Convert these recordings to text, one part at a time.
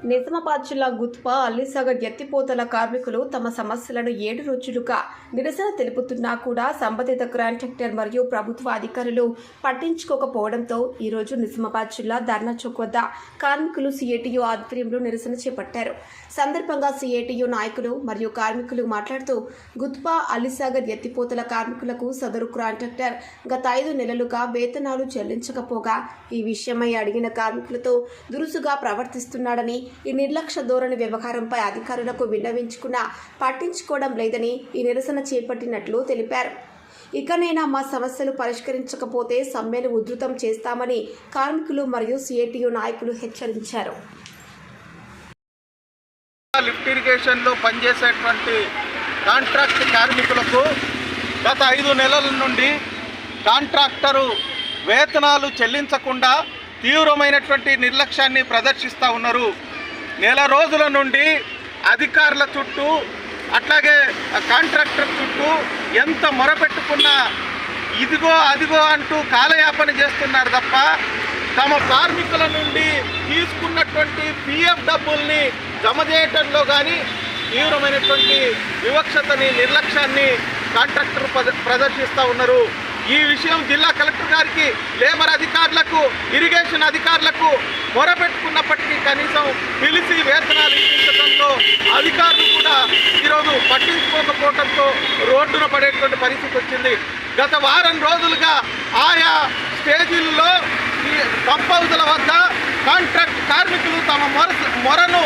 నిజామాబాద్ జిల్లా గుత్పా అల్లిసాగర్ ఎత్తిపోతల కార్మికులు తమ సమస్యలను 7 రోజులుగా నిరసన తెలుపుతున్నా కూడా సంబంధిత కాంట్రాక్టర్ మరియు ప్రభుత్వ అధికారులు పట్టించుకోకపోవడంతో ఈరోజు నిజామాబాద్ జిల్లా ధర్నా చౌక్ వద్ద కార్మికులు సిఐటియు ఆధ్వర్యంలో నిరసన చేపట్టారు. సందర్భంగా సిఐటియు నాయకులు మరియు కార్మికులు మాట్లాడుతూ గుత్పా అల్లిసాగర్ ఎత్తిపోతల కార్మికులకు సదరు కాంట్రాక్టర్ గత 5 నెలలుగా వేతనాలు చెల్లించకపోగా ఈ విషయమై అడిగిన కార్మికులతో దురుసుగా ప్రవర్తిస్తున్నాడని, ఈ నిర్లక్ష్య ధోరణి వ్యవహారంపై అధికారులకు విన్నవించుకున్నా పట్టించుకోవడం లేదని ఈ నిరసన చేపట్టినట్లు తెలిపారు. ఇకనైనా మా సమస్యలు పరిష్కరించకపోతే సమ్మెను ఉధృతం చేస్తామని కార్మికులు మరియు సిఐటియు నాయకులు హెచ్చరించారు. లిఫ్ట్ ఇరిగేషన్లో పనిచేసేటువంటి కాంట్రాక్ట్ కార్మికులకు గత 5 నెలల నుండి కాంట్రాక్టరు వేతనాలు చెల్లించకుండా తీవ్రమైనటువంటి నిర్లక్ష్యాన్ని ప్రదర్శిస్తూ ఉన్నారు. నెల రోజుల నుండి అధికారుల చుట్టూ అట్లాగే కాంట్రాక్టర్ చుట్టూ ఎంత మొరపెట్టుకున్నా ఇదిగో అదిగో అంటూ కాలయాపన చేస్తున్నారు తప్ప తమ కార్మికుల నుండి తీసుకున్నటువంటి పిఎఫ్ డబ్బుల్ని జమ చేయడంలో కానీ తీవ్రమైనటువంటి వివక్షతని, నిర్లక్ష్యాన్ని కాంట్రాక్టర్ ప్రదర్శిస్తూ ఉన్నారు. ఈ విషయం జిల్లా కలెక్టర్ గారికి, లేబర్ అధికారులకు, ఇరిగేషన్ అధికారులకు మొరపెట్టుకున్నప్పటికీ కనీసం పిలిచి వేతనాలు ఇప్పించడంలో అధికారులు కూడా ఈరోజు పట్టించుకోకపోవడంతో రోడ్డున పడేటువంటి పరిస్థితి వచ్చింది. గత వారం రోజులుగా ఆయా స్టేజీల్లో పంప్ హౌజుల వద్ద కాంట్రాక్ట్ కార్మికులు తమ మొరను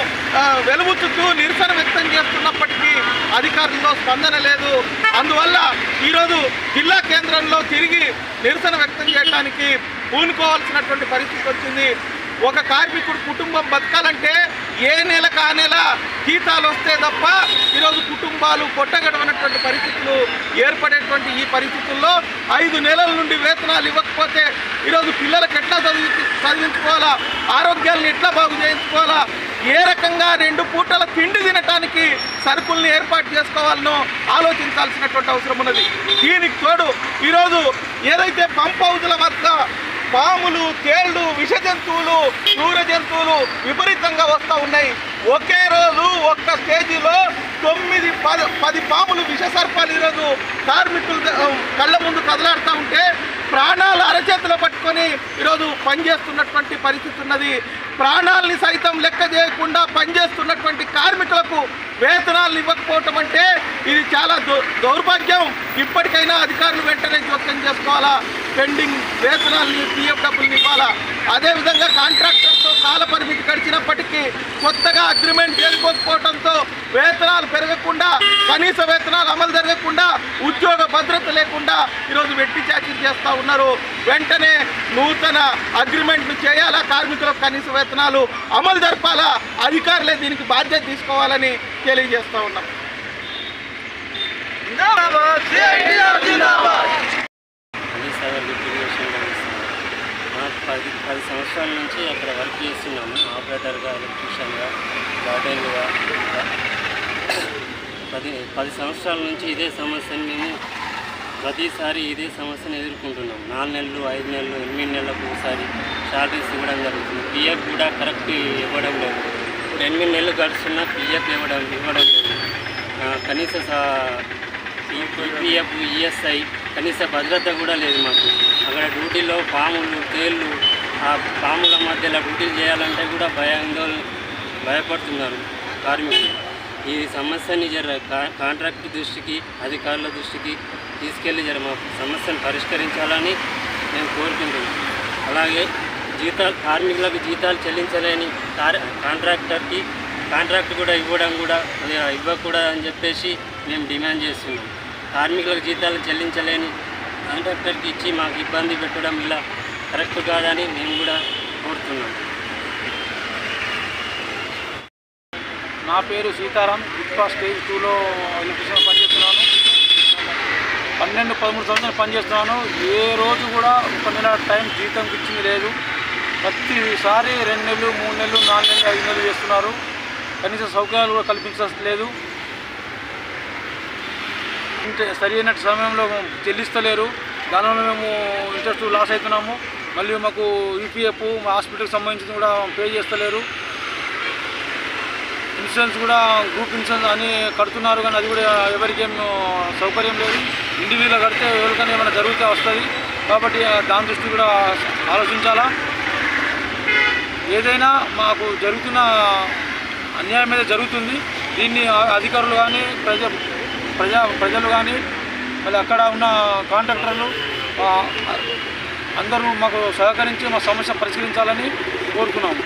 వెలుబుచ్చుతూ నిరసన వ్యక్తం చేస్తున్నప్పటికీ అధికారుల్లో స్పందన లేదు. అందువల్ల ఈరోజు జిల్లా కేంద్రంలో తిరిగి నిరసన వ్యక్తం చేయడానికి పూనుకోవాల్సినటువంటి పరిస్థితి వచ్చింది. ఒక కార్మికుడు కుటుంబం బతకాలంటే ఏ నెల కా నెల జీతాలు వస్తే తప్ప ఈరోజు కుటుంబాలు కొట్టగడవనటువంటి పరిస్థితులు ఏర్పడేటువంటి ఈ పరిస్థితుల్లో 5 నెలల నుండి వేతనాలు ఇవ్వకపోతే ఈరోజు పిల్లలకు ఎట్లా చదివించుకోవాలా, ఆరోగ్యాలను ఎట్లా బాగు చేయించుకోవాలా, ఏ రకంగా 2 పూటల తిండి తినటానికి సరుకుల్ని ఏర్పాటు చేసుకోవాలనో ఆలోచించాల్సినటువంటి అవసరం ఉన్నది. దీనికి తోడు ఈరోజు ఏదైతే పంప్ హౌజుల వద్ద పాములు, తేళ్లు, విష జంతువులు, క్రూర జంతువులు విపరీతంగా వస్తూ ఉన్నాయి. ఒకే రోజు ఒక్క స్టేజీలో 9-10 పాములు, విష సర్పాలు ఈరోజు కార్మికులు కళ్ళ ముందు కదలాడుతూ ఉంటే ప్రాణాలు అరచేతిలో పట్టుకొని ఈరోజు పనిచేస్తున్నటువంటి పరిస్థితి ఉన్నది. ప్రాణాలని సైతం లెక్క చేయకుండా పనిచేస్తున్నటువంటి కార్మికులకు వేతనాలు ఇవ్వకపోవటం అంటే ఇది చాలా దౌర్భాగ్యం. ఇప్పటికైనా అధికారులు వెంటనే జోక్యం చేసుకోవాలా, పెండింగ్ వేతనాలని, పిఎఫ్ డబ్బుల్ని ఇవ్వాలా. అదేవిధంగా కాంట్రాక్టర్తో కాల పరిమితి గడిచినప్పటికీ కొత్తగా అగ్రిమెంట్ చేసుకోకపోవడంతో వేతనాలు పెరగకుండా, కనీస వేతనాలు అమలు జరగకుండా, ఉద్యోగ భద్రత లేకుండా ఈరోజు వెట్టి చాకిరీ చేస్తూ ఉన్నారు. వెంటనే నూతన అగ్రిమెంట్లు చేయాలా, కార్మికులకు కనీస వేతనాలు అమలు జరపాలా, అధికారులే దీనికి బాధ్యత తీసుకోవాలని తెలియజేస్తూ ఉన్నాం. మాకు 10 సంవత్సరాల నుంచి అక్కడ వర్క్ చేస్తున్నాము. ఆపరేటర్గా, ఎలక్ట్రీషియన్గా, గార్డెన్గా 10 సంవత్సరాల నుంచి ఇదే సమస్యను మేము ప్రతిసారి ఇదే సమస్యను ఎదుర్కొంటున్నాం. 4 నెలలు, 5 నెలలు, 8 నెలలకు ఒకసారి శాలరీస్ ఇవ్వడం జరుగుతుంది. పిఎఫ్ కూడా కరెక్ట్ ఇవ్వడం లేదు. 8 నెలలు గడుస్తున్నా పిఎఫ్ ఇవ్వడం లేదు. కనీస ఈపీఎఫ్, ఈఎస్ఐ కనీస భద్రత కూడా లేదు మాకు. అక్కడ డ్యూటీలో పాములు, తేళ్ళు, ఆ పాముల మధ్యలో డ్యూటీలు చేయాలంటే కూడా భయపడుతున్నారు కార్మికులు. ఈ సమస్యని కాంట్రాక్ట్ దృష్టికి, అధికారుల దృష్టికి తీసుకెళ్ళి మా సమస్యను పరిష్కరించాలని మేము కోరుకుంటున్నాం. అలాగే కార్మికులకు జీతాలు చెల్లించలేని కాంట్రాక్ట్ కూడా ఇవ్వకూడదని చెప్పేసి మేము డిమాండ్ చేస్తున్నాం. కార్మికులకు జీతాలు చెల్లించలేని కాంట్రాక్టర్కి ఇచ్చి మాకు ఇబ్బంది పెట్టడం ఇలా కరెక్ట్ కాదని మేము కూడా కోరుతున్నాం. నా పేరు సీతారాం. గుత్పా స్టేజ్ 2లో ఎలక్ట్రీషియన్ పనిచేస్తున్నాను. 12-13 సంవత్సరాలు పనిచేస్తున్నాను. ఏ రోజు కూడా 1 నెల టైం జీతం ఇచ్చింది లేదు. ప్రతిసారి 2 నెలలు, 3 నెలలు, 4 నెలలు, 5 నెలలు చేస్తున్నారు. కనీస సౌకర్యాలు కూడా కల్పించలేదు. సరైన సమయంలో చెల్లిస్తలేరు. దానివల్ల మేము ఇంట్రెస్ట్ లాస్ అవుతున్నాము. మళ్ళీ మాకు ఈపీఎఫ్, హాస్పిటల్కి సంబంధించి కూడా పే చేస్తలేరు. ఇన్సూరెన్స్ కూడా గ్రూప్ ఇన్సూరెన్స్ అని కడుతున్నారు, కానీ అది కూడా ఎవరికేం సౌకర్యం లేదు. ఇండివిజువల్గా కడితే ఎవరికైనా ఏమైనా జరిగితే వస్తుంది. కాబట్టి దాని దృష్టి కూడా ఆలోచించాలా. ఏదైనా మాకు జరుగుతున్న అన్యాయం మీద జరుగుతుంది. దీన్ని అధికారులు కానీ ప్రజలు కానీ మళ్ళీ అక్కడ ఉన్న కాంట్రాక్టర్లు అందరూ మాకు సహకరించి మా సమస్య పరిష్కరించాలని కోరుతున్నాము.